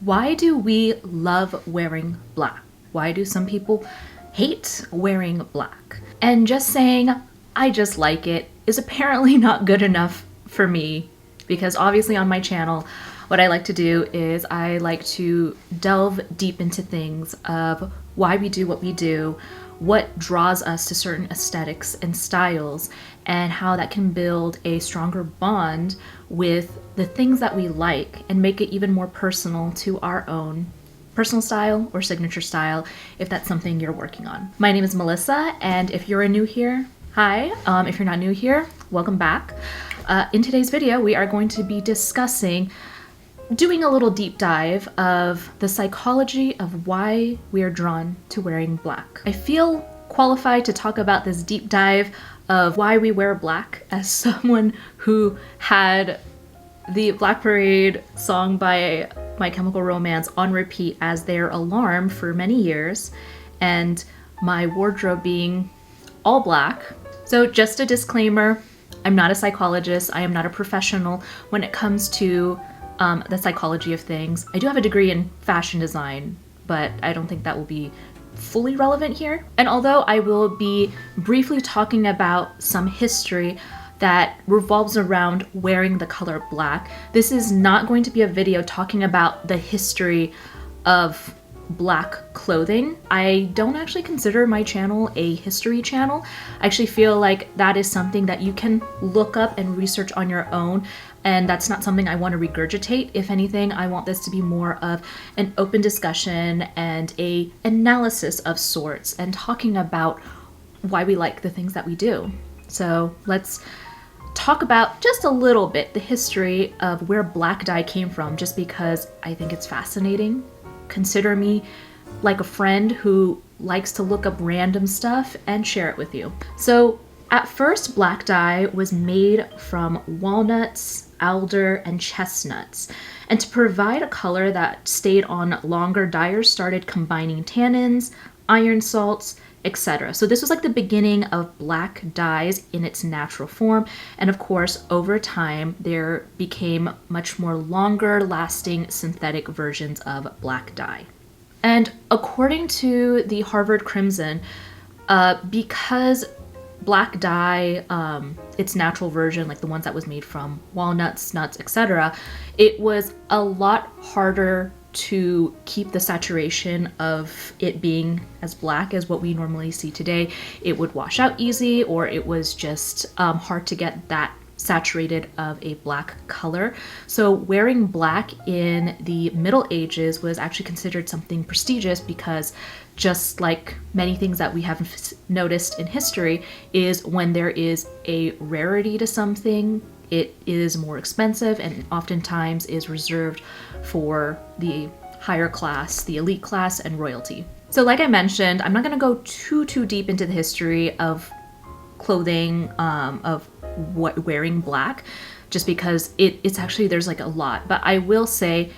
Why do we love wearing black? Why do some people hate wearing black? And just saying, I just like it is apparently not good enough for me, because obviously on my channel, what I like to do is I like to delve deep into things of why we do what we do, what draws us to certain aesthetics and styles, and how that can build a stronger bond with the things that we like and make it even more personal to our own personal style or signature style, if that's something you're working on. My name is Melissa, and if you're new here, hi. If you're not new here, welcome back. In today's video, we are going to be doing a little deep dive of the psychology of why we are drawn to wearing black. I feel qualified to talk about this deep dive of why we wear black as someone who had the Black Parade song by My Chemical Romance on repeat as their alarm for many years, and my wardrobe being all black. So just a disclaimer, I'm not a psychologist, I am not a professional when it comes to the psychology of things. I do have a degree in fashion design, but I don't think that will be fully relevant here. And although I will be briefly talking about some history that revolves around wearing the color black, this is not going to be a video talking about the history of black clothing. I don't actually consider my channel a history channel. I actually feel like that is something that you can look up and research on your own, and that's not something I want to regurgitate. If anything, I want this to be more of an open discussion and a analysis of sorts, and talking about why we like the things that we do. So let's talk about just a little bit the history of where black dye came from, just because I think it's fascinating. Consider me like a friend who likes to look up random stuff and share it with you. So at first, black dye was made from walnuts, alder, and chestnuts. And to provide a color that stayed on longer, dyers started combining tannins, iron salts, etc. So this was like the beginning of black dyes in its natural form. And of course, over time, there became much more longer lasting synthetic versions of black dye. And according to the Harvard Crimson, because black dye, its natural version, like the ones that was made from walnuts, nuts, etc., it was a lot harder to keep the saturation of it being as black as what we normally see today. It would wash out easy, or it was just hard to get that saturated of a black color. So wearing black in the Middle Ages was actually considered something prestigious, because just like many things that we have noticed in history, is when there is a rarity to something, it is more expensive and oftentimes is reserved for the higher class, the elite class, and royalty. So like I mentioned, I'm not going to go too deep into the history of clothing, of what wearing black, just because it's actually, there's like a lot. But I will say,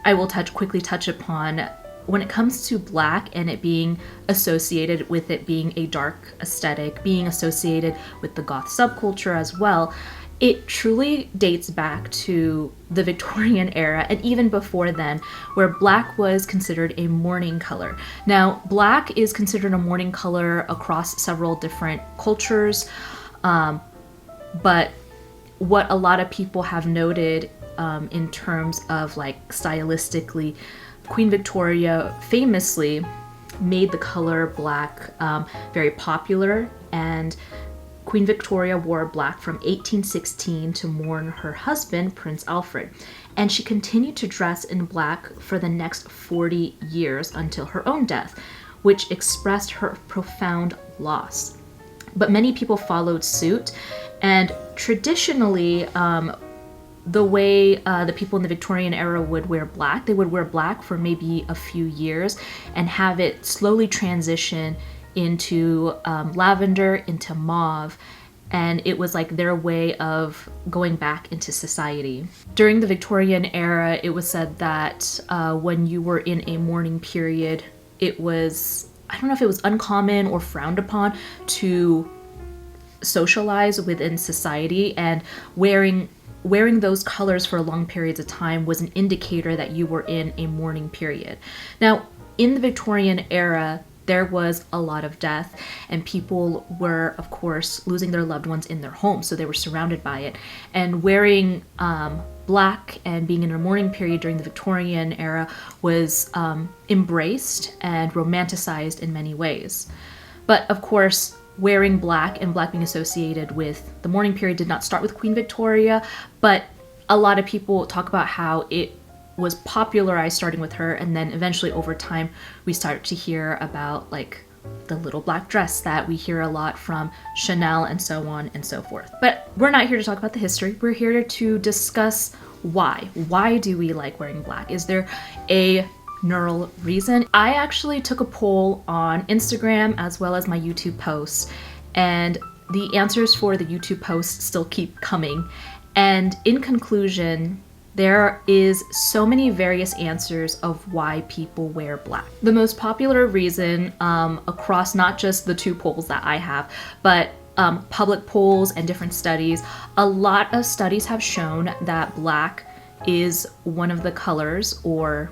I will quickly touch upon when it comes to black and it being associated with it being a dark aesthetic, being associated with the goth subculture as well. It truly dates back to the Victorian era, and even before then, where black was considered a mourning color. Now, black is considered a mourning color across several different cultures, but what a lot of people have noted in terms of like stylistically, Queen Victoria famously made the color black very popular, and Queen Victoria wore black from 1816 to mourn her husband, Prince Alfred, and she continued to dress in black for the next 40 years until her own death, which expressed her profound loss. But many people followed suit, and traditionally, the way the people in the Victorian era would wear black, they would wear black for maybe a few years and have it slowly transition into lavender, into mauve, and it was like their way of going back into society. During the Victorian era, it was said that when you were in a mourning period, it was, I don't know if it was uncommon or frowned upon to socialize within society, and wearing wearing those colors for long periods of time was an indicator that you were in a mourning period. Now, in the Victorian era, there was a lot of death, and people were, of course, losing their loved ones in their homes, so they were surrounded by it. And wearing black and being in a mourning period during the Victorian era was embraced and romanticized in many ways. But of course, wearing black and black being associated with the mourning period did not start with Queen Victoria, but a lot of people talk about how it was popularized starting with her, and then eventually over time we start to hear about like the little black dress that we hear a lot from Chanel and so on and so forth. But we're not here to talk about the history. We're here to discuss why. Why do we like wearing black? Is there a neural reason? I actually took a poll on Instagram as well as my YouTube posts, and the answers for the YouTube posts still keep coming. And in conclusion, there is so many various answers of why people wear black. The most popular reason across not just the two polls that I have, but public polls and different studies, a lot of studies have shown that black is one of the colors, or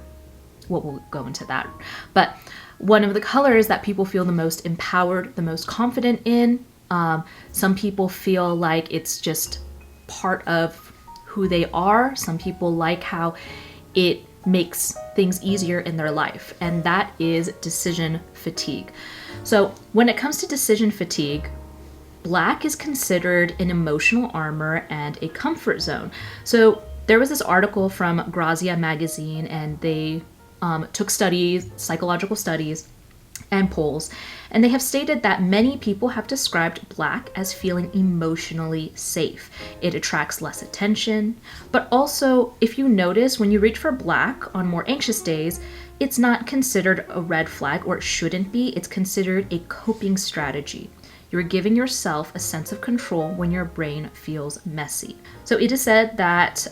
well, we'll go into that, but one of the colors that people feel the most empowered, the most confident in. Some people feel like it's just part of who they are. Some people like how it makes things easier in their life, and that is decision fatigue. So when it comes to decision fatigue, black is considered an emotional armor and a comfort zone. So there was this article from Grazia magazine, and they took studies, psychological studies, and polls, and they have stated that many people have described black as feeling emotionally safe. It attracts less attention, but also, if you notice, when you reach for black on more anxious days, it's not considered a red flag, or it shouldn't be. It's considered a coping strategy. You're giving yourself a sense of control when your brain feels messy. So it is said that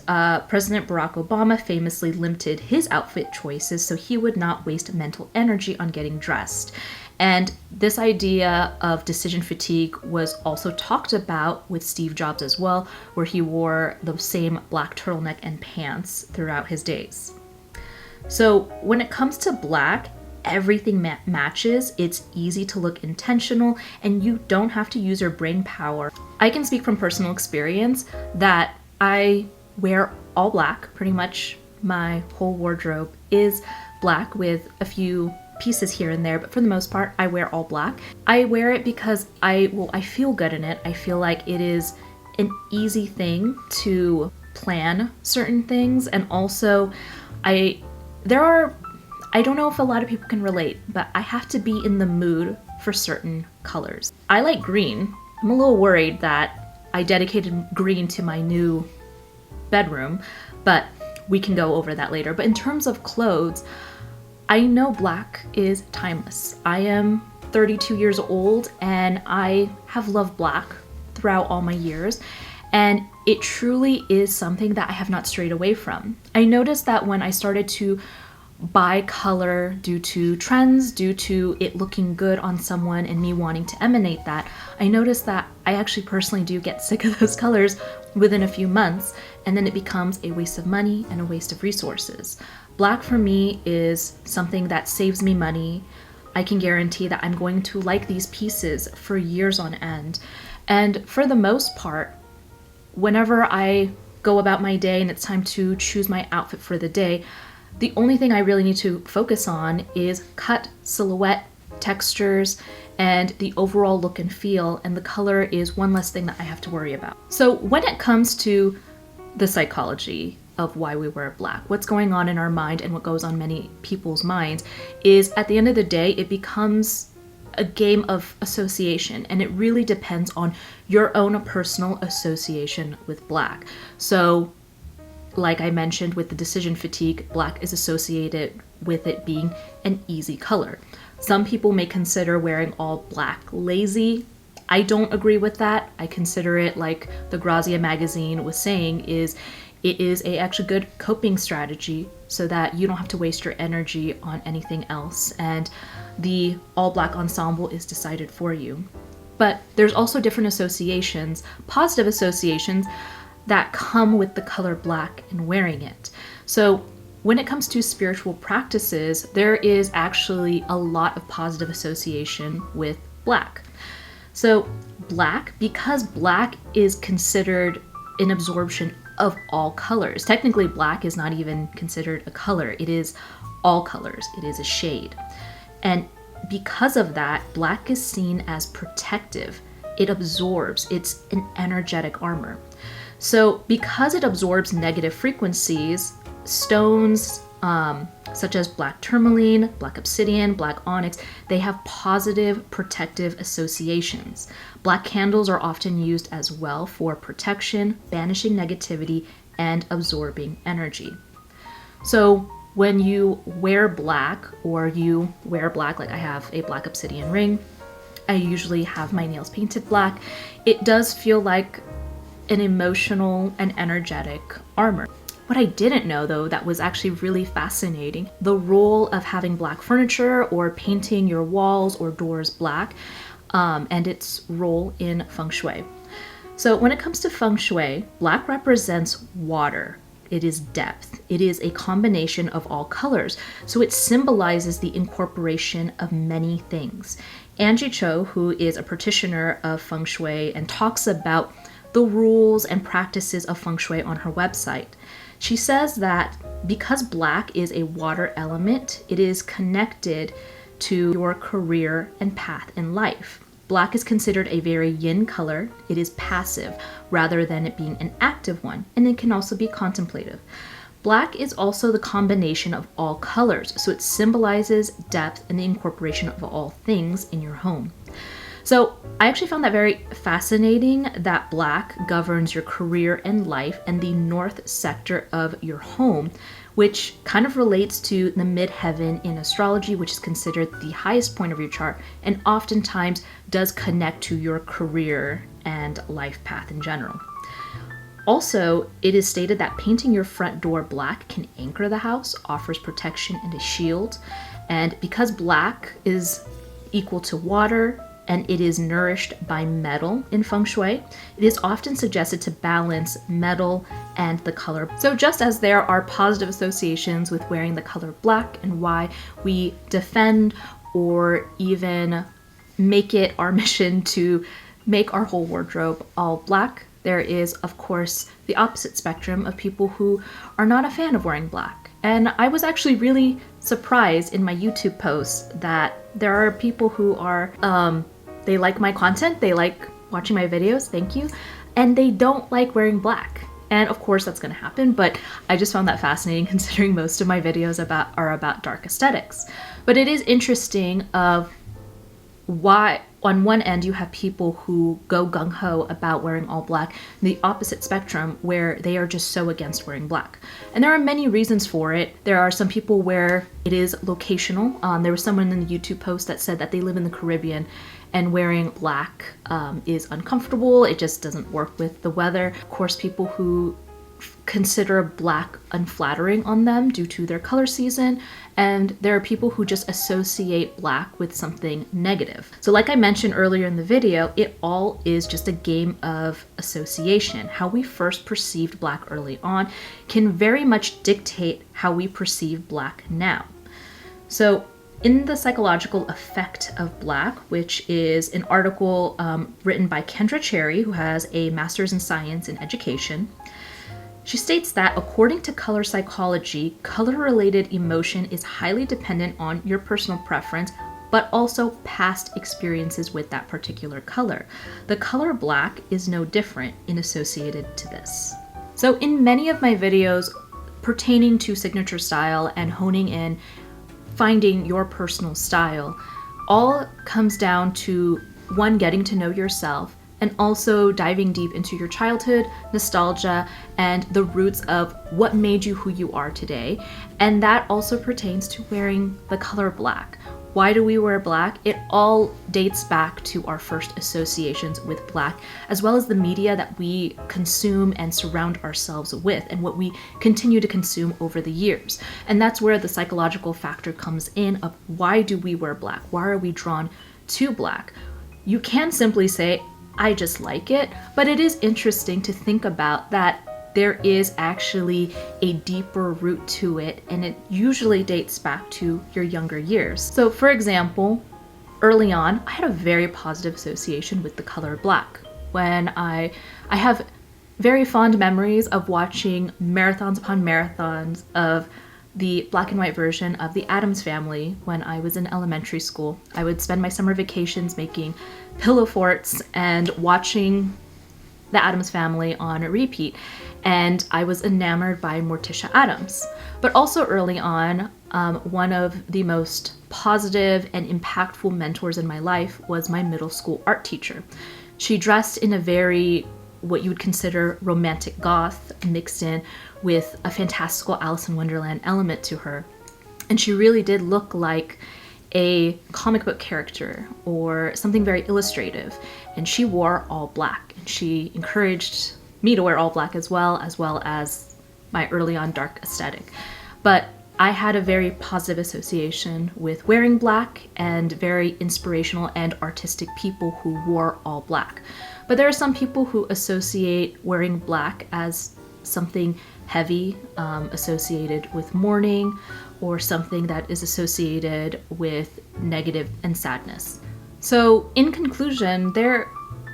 President Barack Obama famously limited his outfit choices so he would not waste mental energy on getting dressed. And this idea of decision fatigue was also talked about with Steve Jobs as well, where he wore the same black turtleneck and pants throughout his days. So when it comes to black, everything matches. It's easy to look intentional, and you don't have to use your brain power. I can speak from personal experience that I wear all black. Pretty much my whole wardrobe is black with a few pieces here and there, but for the most part, I wear all black. I wear it because I feel good in it. I feel like it is an easy thing to plan certain things, and also I don't know if a lot of people can relate, but I have to be in the mood for certain colors. I like green. I'm a little worried that I dedicated green to my new bedroom, but we can go over that later. But in terms of clothes, I know black is timeless. I am 32 years old, and I have loved black throughout all my years, and it truly is something that I have not strayed away from. I noticed that when I started to buy color due to trends, due to it looking good on someone and me wanting to emanate that, I noticed that I actually personally do get sick of those colors within a few months, and then it becomes a waste of money and a waste of resources. Black for me is something that saves me money. I can guarantee that I'm going to like these pieces for years on end. And for the most part, whenever I go about my day and it's time to choose my outfit for the day, the only thing I really need to focus on is cut, silhouette, textures, and the overall look and feel, and the color is one less thing that I have to worry about. So when it comes to the psychology of why we wear black, what's going on in our mind and what goes on many people's minds is, at the end of the day, it becomes a game of association, and it really depends on your own personal association with black. So like I mentioned with the decision fatigue, black is associated with it being an easy color. Some people may consider wearing all black lazy. I don't agree with that. I consider it, like the Grazia magazine was saying, it is a actually good coping strategy so that you don't have to waste your energy on anything else, and the all black ensemble is decided for you. But there's also different associations, positive associations. that come with the color black and wearing it. So when it comes to spiritual practices, there is actually a lot of positive association with black. So black, because black is considered an absorption of all colors. Technically, black is not even considered a color. It is all colors. It is a shade. And because of that, black is seen as protective. It absorbs. It's an energetic armor. So because it absorbs negative frequencies, stones such as black tourmaline, black obsidian, black onyx, they have positive protective associations. Black candles are often used as well for protection, banishing negativity, and absorbing energy. So when you wear black, or you wear black, like I have a black obsidian ring, I usually have my nails painted black, it does feel like an emotional and energetic armor. What I didn't know, though, that was actually really fascinating, the role of having black furniture or painting your walls or doors black, and its role in feng shui. So when it comes to feng shui, black represents water. It is depth. It is a combination of all colors. So it symbolizes the incorporation of many things. Angie Cho, who is a practitioner of feng shui and talks about the rules and practices of feng shui on her website, she says that because black is a water element, it is connected to your career and path in life. Black is considered a very yin color. It is passive rather than it being an active one, and it can also be contemplative. Black is also the combination of all colors, so it symbolizes depth and the incorporation of all things in your home. So I actually found that very fascinating that black governs your career and life and the north sector of your home, which kind of relates to the midheaven in astrology, which is considered the highest point of your chart and oftentimes does connect to your career and life path in general. Also, it is stated that painting your front door black can anchor the house, offers protection and a shield. And because black is equal to water, and it is nourished by metal in feng shui, it is often suggested to balance metal and the color. So just as there are positive associations with wearing the color black and why we defend or even make it our mission to make our whole wardrobe all black, there is, of course, the opposite spectrum of people who are not a fan of wearing black. And I was actually really surprised in my YouTube posts that there are people who are, they like my content, they like watching my videos, thank you, and they don't like wearing black. And of course that's gonna happen, but I just found that fascinating considering most of my videos are about dark aesthetics. But it is interesting of why on one end you have people who go gung-ho about wearing all black, the opposite spectrum where they are just so against wearing black. And there are many reasons for it. There are some people where it is locational. There was someone in the YouTube post that said that they live in the Caribbean and wearing black is uncomfortable. It just doesn't work with the weather. Of course, people who consider black unflattering on them due to their color season, and there are people who just associate black with something negative. So like I mentioned earlier in the video, it all is just a game of association. How we first perceived black early on can very much dictate how we perceive black now. So in the psychological effect of black, which is an article written by Kendra Cherry, who has a master's in science and education, she states that according to color psychology, color-related emotion is highly dependent on your personal preference, but also past experiences with that particular color. The color black is no different in associated to this. So in many of my videos pertaining to signature style and honing in finding your personal style, all comes down to one, getting to know yourself, and also diving deep into your childhood, nostalgia, and the roots of what made you who you are today. And that also pertains to wearing the color black. Why do we wear black? It all dates back to our first associations with black, as well as the media that we consume and surround ourselves with, and what we continue to consume over the years. And that's where the psychological factor comes in of why do we wear black? Why are we drawn to black? You can simply say, I just like it, but it is interesting to think about that there is actually a deeper root to it, and it usually dates back to your younger years. So for example, early on, I had a very positive association with the color black. When I have very fond memories of watching marathons upon marathons of the black and white version of the Addams Family when I was in elementary school. I would spend my summer vacations making pillow forts and watching the Addams Family on a repeat, and I was enamored by Morticia Addams. But also early on, one of the most positive and impactful mentors in my life was my middle school art teacher. She dressed in a very, what you would consider romantic goth, mixed in with a fantastical Alice in Wonderland element to her. And she really did look like a comic book character or something very illustrative. And she wore all black. And she encouraged me to wear all black as well as my early on dark aesthetic. But I had a very positive association with wearing black and very inspirational and artistic people who wore all black. But there are some people who associate wearing black as something heavy, associated with mourning, or something that is associated with negative and sadness. So in conclusion, there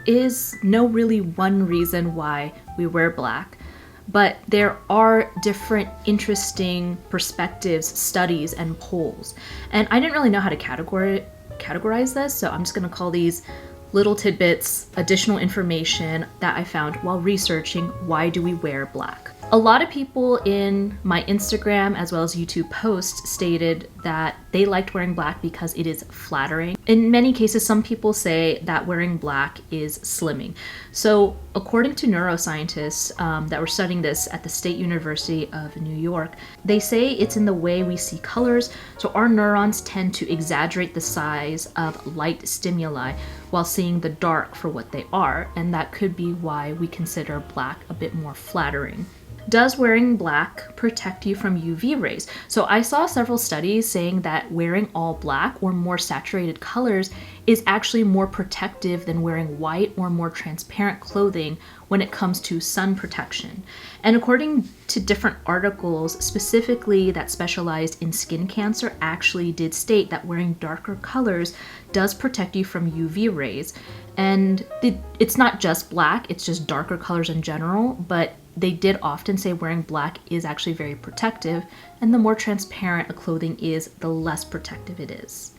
is no really one reason why we wear black, but there are different interesting perspectives, studies, and polls. And I didn't really know how to categorize this, so I'm just gonna call these little tidbits, additional information that I found while researching why do we wear black. A lot of people in my Instagram as well as YouTube posts stated that they liked wearing black because it is flattering. In many cases, some people say that wearing black is slimming. So according to neuroscientists that were studying this at the State University of New York, they say it's in the way we see colors. So our neurons tend to exaggerate the size of light stimuli while seeing the dark for what they are. And that could be why we consider black a bit more flattering. Does wearing black protect you from UV rays? So I saw several studies saying that wearing all black or more saturated colors is actually more protective than wearing white or more transparent clothing when it comes to sun protection. And according to different articles, specifically that specialized in skin cancer, actually did state that wearing darker colors does protect you from UV rays. And it's not just black, it's just darker colors in general, but they did often say wearing black is actually very protective, and the more transparent a clothing is, the less protective it is.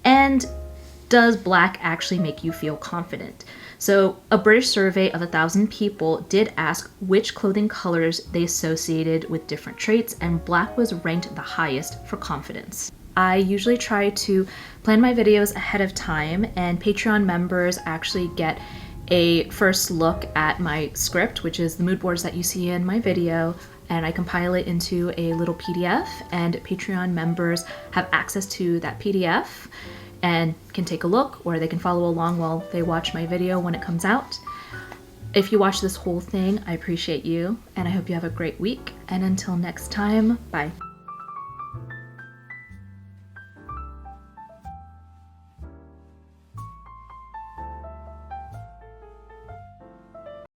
And does black actually make you feel confident? So a British survey of 1,000 people did ask which clothing colors they associated with different traits, and black was ranked the highest for confidence. I usually try to plan my videos ahead of time, and Patreon members actually get a first look at my script, which is the mood boards that you see in my video, and I compile it into a little PDF, and Patreon members have access to that PDF and can take a look, or they can follow along while they watch my video when it comes out. If you watch this whole thing, I appreciate you, and I hope you have a great week, and until next time, bye.